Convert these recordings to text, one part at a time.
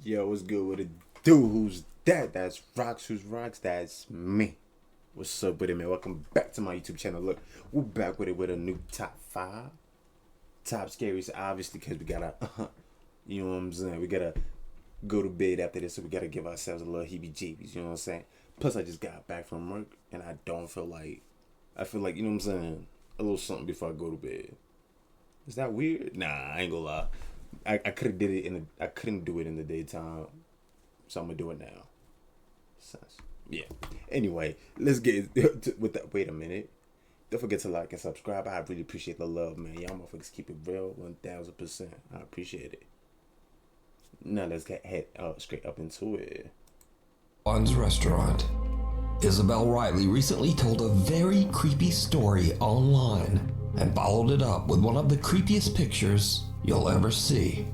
Yo, what's good with it? Dude, who's that? That's Rocks, who's Rocks? That's me. What's up with it, man? Welcome back to my YouTube channel. Look, we're back with it with a new top 5. Top scariest, obviously, because we gotta, you know what I'm saying? We gotta go to bed after this, so we gotta give ourselves a little heebie-jeebies, you know what I'm saying? Plus, I just got back from work, and I feel like, you know what I'm saying? A little something before I go to bed. Is that weird? Nah, I ain't gonna lie. I could have did it I couldn't do it in the daytime, so I'm gonna do it now. Yeah. Anyway, let's get with that. Wait a minute. Don't forget to like and subscribe. I really appreciate the love, man. Y'all motherfuckers keep it real 1000%. I appreciate it. Now let's head straight up into it. One's restaurant. Isabel Riley recently told a very creepy story online and followed it up with one of the creepiest pictures you'll ever see.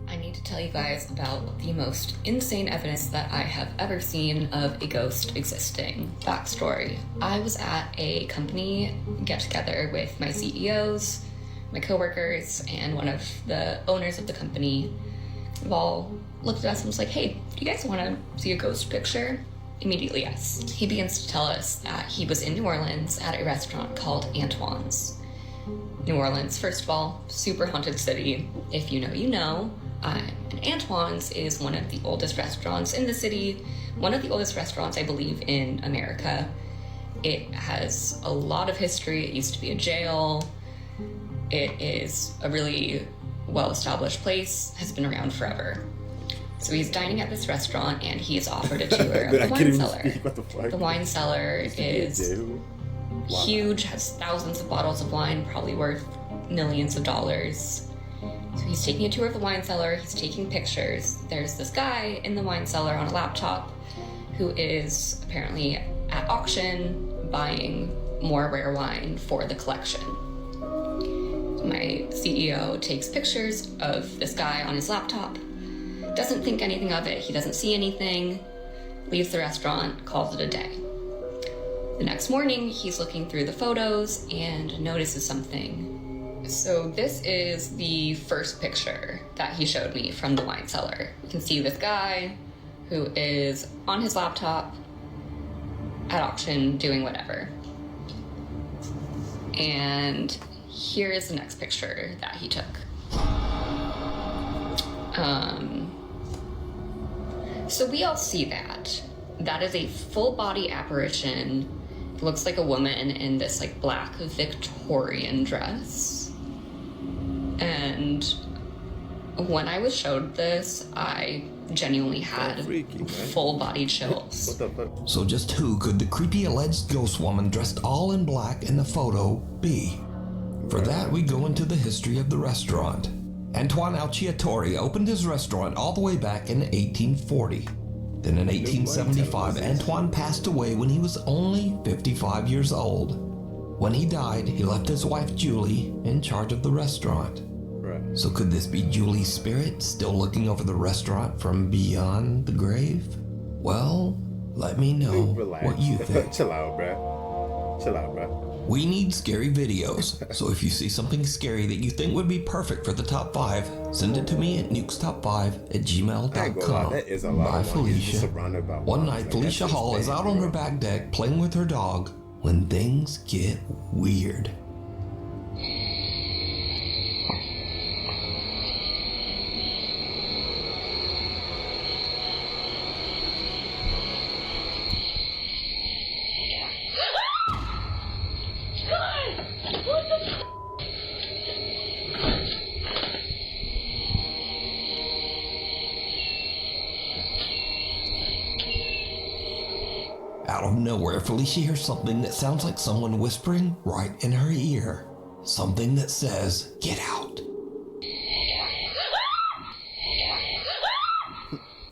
I need to tell you guys about the most insane evidence that I have ever seen of a ghost existing. Backstory. I was at a company get-together with my CEOs, my coworkers, and one of the owners of the company. We've all looked at us and was like, hey, do you guys want to see a ghost picture? Immediately, yes. He begins to tell us that he was in New Orleans at a restaurant called Antoine's. New Orleans, first of all, super haunted city. If you know, you know. And Antoine's is one of the oldest restaurants in the city, one of the oldest restaurants, I believe, in America. It has a lot of history. It used to be a jail. It is a really well-established place, has been around forever. So he's dining at this restaurant, and he is offered a tour of the wine cellar. The wine cellar is huge, has thousands of bottles of wine, probably worth millions of dollars. So he's taking a tour of the wine cellar, he's taking pictures. There's this guy in the wine cellar on a laptop who is apparently at auction buying more rare wine for the collection. My CEO takes pictures of this guy on his laptop, doesn't think anything of it, he doesn't see anything, leaves the restaurant, calls it a day. The next morning, he's looking through the photos and notices something. So this is the first picture that he showed me from the wine cellar. You can see this guy who is on his laptop at auction doing whatever. And here is the next picture that he took. So we all see that. That is a full body apparition. It looks like a woman in this like black Victorian dress. And when I was showed this, I genuinely had full body chills. What the fuck? So just who could the creepy alleged ghost woman dressed all in black in the photo be? For that, we go into the history of the restaurant. Antoine Alciatore opened his restaurant all the way back in 1840. Then in 1875, Antoine passed away when he was only 55 years old. When he died, he left his wife Julie in charge of the restaurant. Right. So could this be Julie's spirit still looking over the restaurant from beyond the grave? Well, let me know what you think. Chill out, bro. Chill out, bro. We need scary videos, so if you see something scary that you think would be perfect for the top 5, send it to me at nukestop5@gmail.com. That is a lot. By Felicia. One night, like, Felicia Hall is out on her back deck playing with her dog when things get weird. Out of nowhere, Felicia hears something that sounds like someone whispering right in her ear. Something that says, "Get out."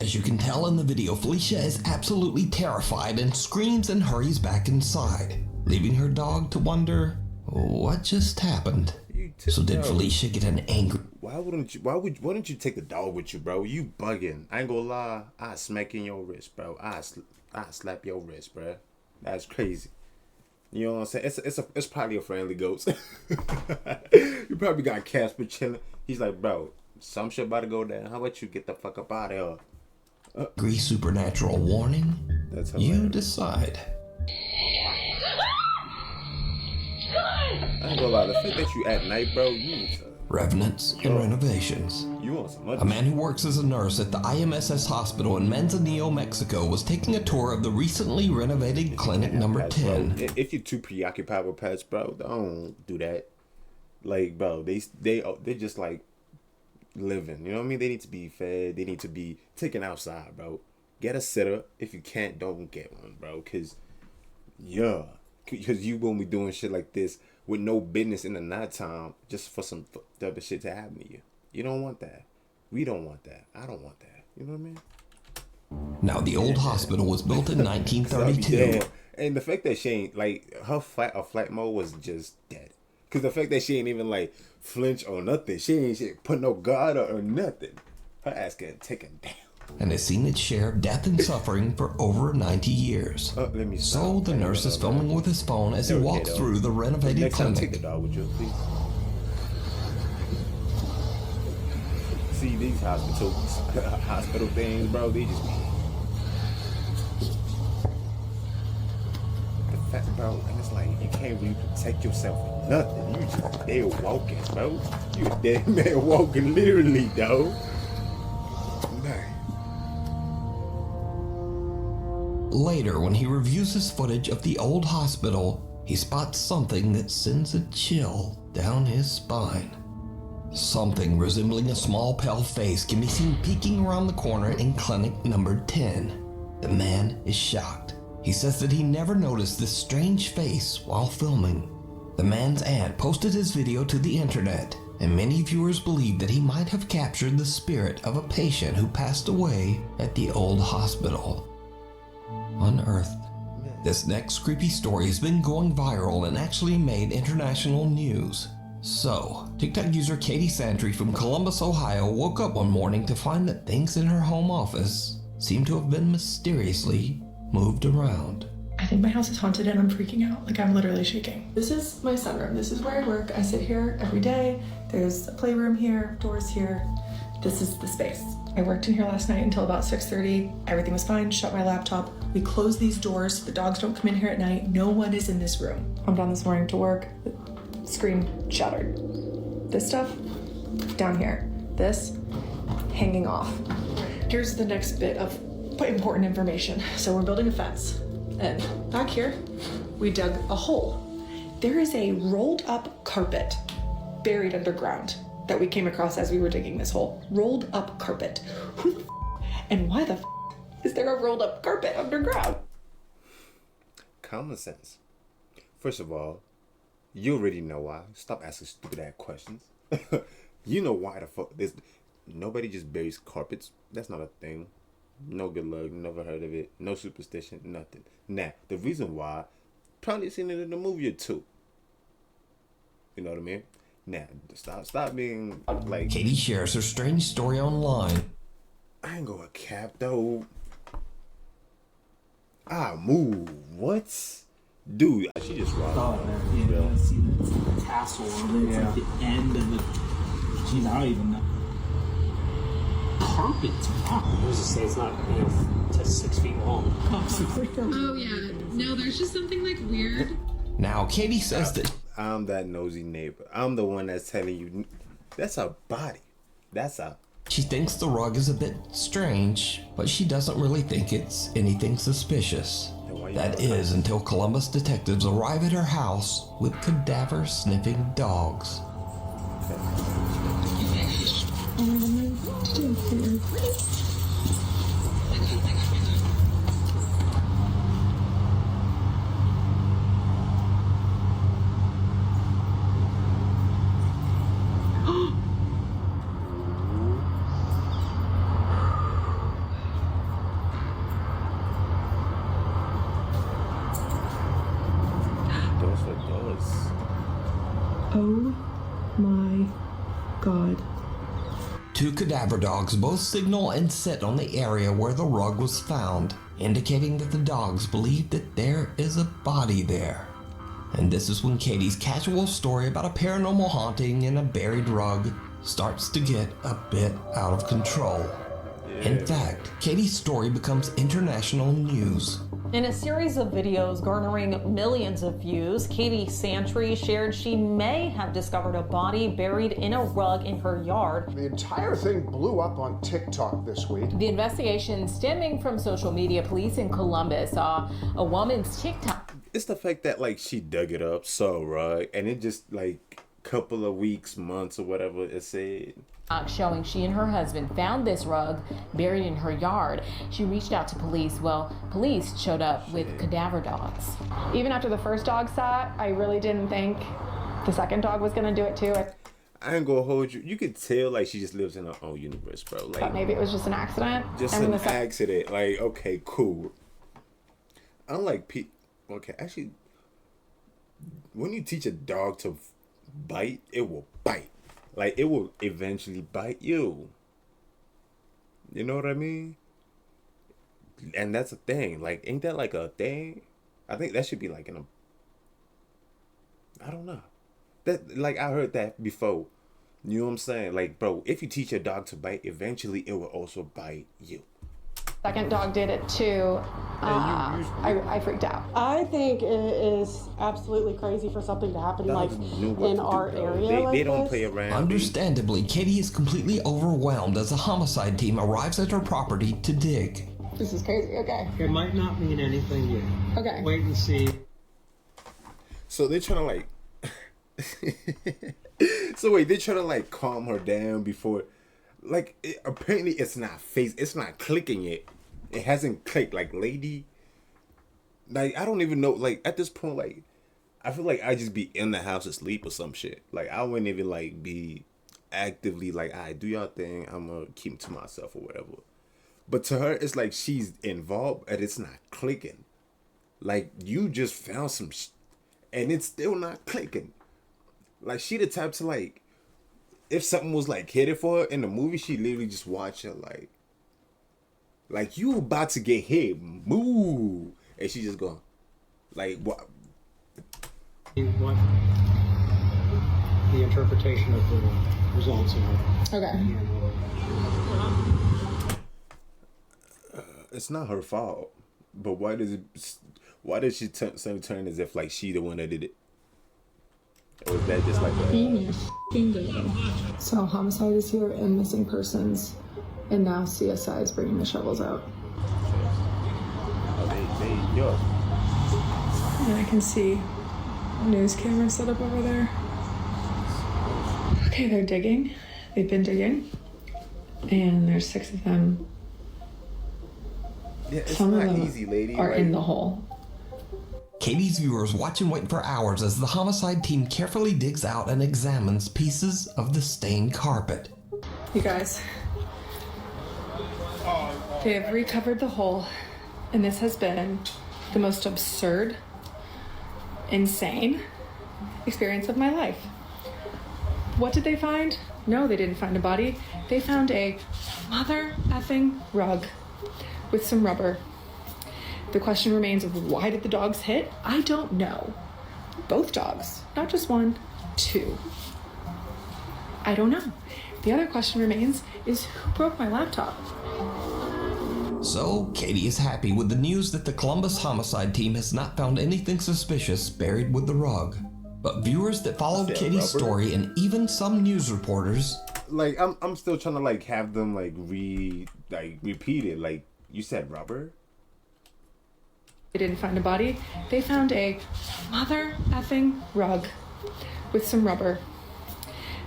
As you can tell in the video, Felicia is absolutely terrified and screams and hurries back inside, leaving her dog to wonder what just happened. So did Felicia get an angry... Why wouldn't you take the dog with you, bro? You bugging. I ain't gonna lie. I smack in your wrist, bro. I slap your wrist, bro. That's crazy. You know what I'm saying? It's probably a friendly ghost. You probably got Casper chilling. He's like, bro, some shit about to go down. How about you get the fuck up out of here? Agree supernatural warning? That's You hilarious. decide. I ain't gonna lie, the fact that you at night, bro, you need to. Revenants and renovations. You want some money? A man who works as a nurse at the IMSS hospital in Manzanillo, Mexico, was taking a tour of the recently renovated clinic number Pets, bro. 10. If you're too preoccupied with pets, bro, don't do that. Like, bro, they're just like living. You know what I mean? They need to be fed. They need to be taken outside, bro. Get a sitter. If you can't, don't get one, bro. Cause you gonna be doing shit like this with no business in the nighttime just for some other shit to happen to you. You don't want that. We don't want that. I don't want that. You know what I mean? Now, the old hospital was built in I'll be 1932. dead. And the fact that she ain't like her flight mode was just dead. Cause the fact that she ain't even like flinch or nothing. She ain't put no guard or nothing. Her ass getting taken down. And has seen its share of death and suffering for over 90 years. Let me So stop. the nurse is filming with his phone as he Okay, walks though. through the renovated Next time, take clinic. the dog with you, please. See these hospital things, bro. They just be the fact, bro. And it's like you can't really protect yourself with nothing. You just there walking, bro. You a dead man walking, literally, though. Man. Later, when he reviews his footage of the old hospital, he spots something that sends a chill down his spine. Something resembling a small pale face can be seen peeking around the corner in clinic number 10. The man is shocked. He says that he never noticed this strange face while filming. The man's aunt posted his video to the internet, and many viewers believe that he might have captured the spirit of a patient who passed away at the old hospital. Unearthed. This next creepy story has been going viral and actually made international news. So, TikTok user Katie Santry from Columbus, Ohio woke up one morning to find that things in her home office seem to have been mysteriously moved around. I think my house is haunted and I'm freaking out. Like, I'm literally shaking. This is my sunroom. This is where I work. I sit here every day. There's a playroom here, doors here. This is the space. I worked in here last night until about 6:30. Everything was fine. Shut my laptop. We close these doors so the dogs don't come in here at night. No one is in this room. I'm down this morning to work. The screen shattered. This stuff down here. This hanging off. Here's the next bit of important information. So we're building a fence, and back here we dug a hole. There is a rolled up carpet buried underground that we came across as we were digging this hole. Rolled up carpet. Who the and why the is there a rolled up carpet underground? Common sense. First of all, you already know why. Stop asking stupid ass questions. You know why the fuck this. Nobody just buries carpets. That's not a thing. No good luck. Never heard of it. No superstition. Nothing. Now, the reason why, probably seen it in a movie or two. You know what I mean? Now, stop being like. Katie shares her strange story online. I ain't gonna cap though. Move. What? Dude, she just robbed. Oh man, yeah, you gotta see the tassel on it. It's like the end of the. Geez, I don't even know. Carpets, wow. I was just saying it's not, to 6 feet long. Oh yeah, no, there's just something like weird. Now, Katie says that I'm that nosy neighbor. I'm the one that's telling you that's a body. That's a. she thinks the rug is a bit strange, but she doesn't really think it's anything suspicious. That is until Columbus detectives arrive at her house with cadaver-sniffing dogs. Those are doors. Oh my god. Two cadaver dogs both signal and sit on the area where the rug was found, indicating that the dogs believe that there is a body there. And this is when Katie's casual story about a paranormal haunting and a buried rug starts to get a bit out of control. In fact, Katie's story becomes international news. In a series of videos garnering millions of views, Katie Santry shared she may have discovered a body buried in a rug in her yard. The entire thing blew up on TikTok this week. The investigation stemming from social media. Police in Columbus saw a woman's TikTok. It's the fact that like she dug it up so right, and it just like couple of weeks, months, or whatever it said. Showing she and her husband found this rug buried in her yard. She reached out to police. Well, police showed up with cadaver dogs. Even after the first dog sat, I really didn't think the second dog was gonna do it too. I ain't gonna hold you. You could tell like she just lives in her own universe, bro. Like Thought maybe it was just an accident. just an accident. Like, okay, cool. Unlike okay, actually, when you teach a dog to bite, it will bite. Like, it will eventually bite you. You know what I mean? And that's a thing. Like, ain't that like a thing? I think that should be like in a... I don't know. That, like, I heard that before. You know what I'm saying? Like, bro, if you teach your dog to bite, eventually it will also bite you. Second dog did it too. I freaked out. I think it is absolutely crazy for something to happen like in our area. They don't play around. Understandably, Katie is completely overwhelmed as the homicide team arrives at her property to dig. This is crazy. Okay. It might not mean anything yet. Okay. Wait and see. So they're trying to like... So wait, they're trying to like calm her down before... Like, apparently it's not clicking yet. It hasn't clicked. Like, lady, like, I don't even know. Like, at this point, like, I feel like I'd just be in the house asleep or some shit. Like, I wouldn't even, like, be actively, like, all right, do y'all thing. I'm gonna keep it to myself or whatever. But to her, it's like she's involved and it's not clicking. Like, you just found some and it's still not clicking. Like, she the type to, like, if something was like headed for her in the movie, she literally just watch her like you about to get hit, move, and she just going like what? What the interpretation of the results are. Okay. It's not her fault, but why does she suddenly turn as if like she the one that did it? Or is that just like a... So homicide is here and missing persons, and now CSI is bringing the shovels out. And I can see a news camera set up over there. Okay, they're digging. They've been digging, and there's 6 of them. Yeah, it's Some not of them easy, lady. are like... in the hole. Katie's viewers watch and wait for hours as the homicide team carefully digs out and examines pieces of the stained carpet. You guys, they have recovered the hole, and this has been the most absurd, insane experience of my life. What did they find? No, they didn't find a body. They found a mother effing rug with some rubber. The question remains of why did the dogs hit? I don't know. Both dogs, not just one, 2. I don't know. The other question remains is who broke my laptop? So, Katie is happy with the news that the Columbus homicide team has not found anything suspicious buried with the rug. But viewers that followed Katie's story and even some news reporters... Like, I'm still trying to like have them like repeat it. Like, you said rubber? They didn't find a body. They found a mother effing rug with some rubber.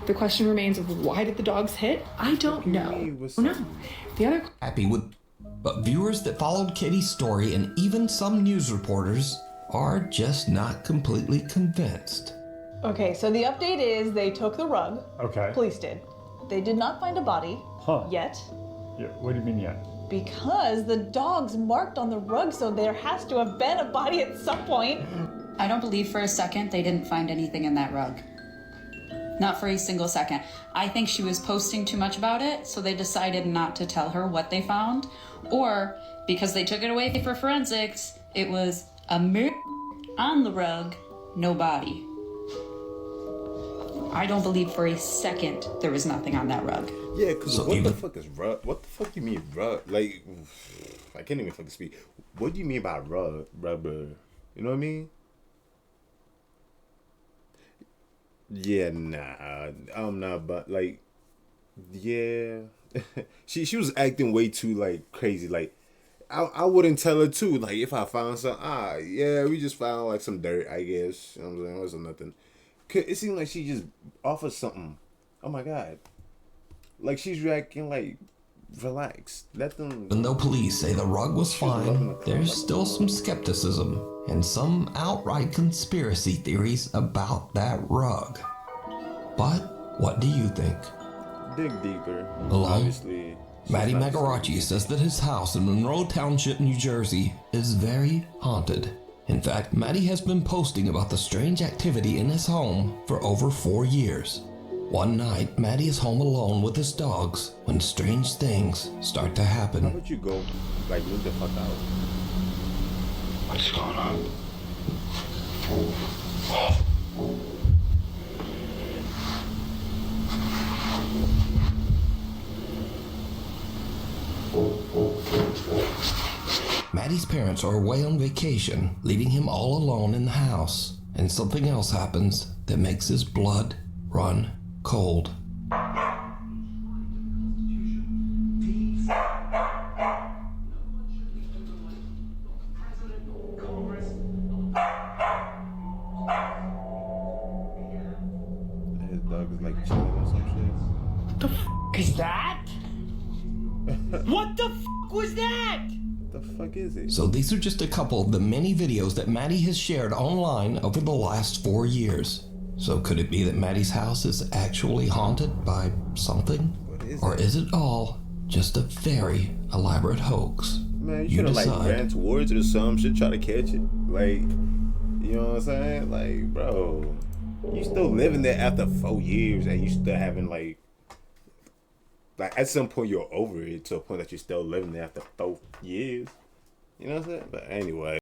The question remains of why did the dogs hit? I don't know. No. The other happy with, but viewers that followed Katie's story and even some news reporters are just not completely convinced. Okay, so the update is they took the rug. Okay. Police did. They did not find a body yet. Yeah, what do you mean yet? Because the dogs marked on the rug, so there has to have been a body at some point. I don't believe for a second they didn't find anything in that rug. Not for a single second. I think she was posting too much about it, so they decided not to tell her what they found. Or, because they took it away for forensics, it was a mirror on the rug, no body. I don't believe for a second there was nothing on that rug. Yeah, cause So what even the fuck is rug? What the fuck you mean rug? Like, I can't even fucking speak. What do you mean by rubber? You know what I mean? Yeah, nah, I'm not. But like, yeah, she was acting way too like crazy. Like, I wouldn't tell her too. Like, if I found something, yeah, we just found like some dirt, I guess. You know what I'm saying? It wasn't nothing. It seemed like she just offered something. Oh my god. Like, she's reacting like, relax. Let them. even though police say the rug was fine, there's still some skepticism and some outright conspiracy theories about that rug. But what do you think? Dig deeper. Hello? Obviously. Matty Magarachi says that his house in Monroe Township, New Jersey is very haunted. In fact, Matty has been posting about the strange activity in his home for over 4 years. One night, Matty is home alone with his dogs when strange things start to happen. How about you go, like, move the fuck out? What's going on? Matty's parents are away on vacation, leaving him all alone in the house. And something else happens that makes his blood run cold. His dog is like chilling or some shit. The f is that? What the f was that? What the fuck is it? So these are just a couple of the many videos that Matty has shared online over the last 4 years. So could it be that Matty's house is actually haunted by something? Or is it all just a very elaborate hoax? Man, you should have like ran towards it or something. Should try to catch it. Like, you know what I'm saying? Like, bro, you still living there after 4 years and you still having like at some point you're over it to a point that you're still living there after 4 years. You know what I'm saying? But anyway.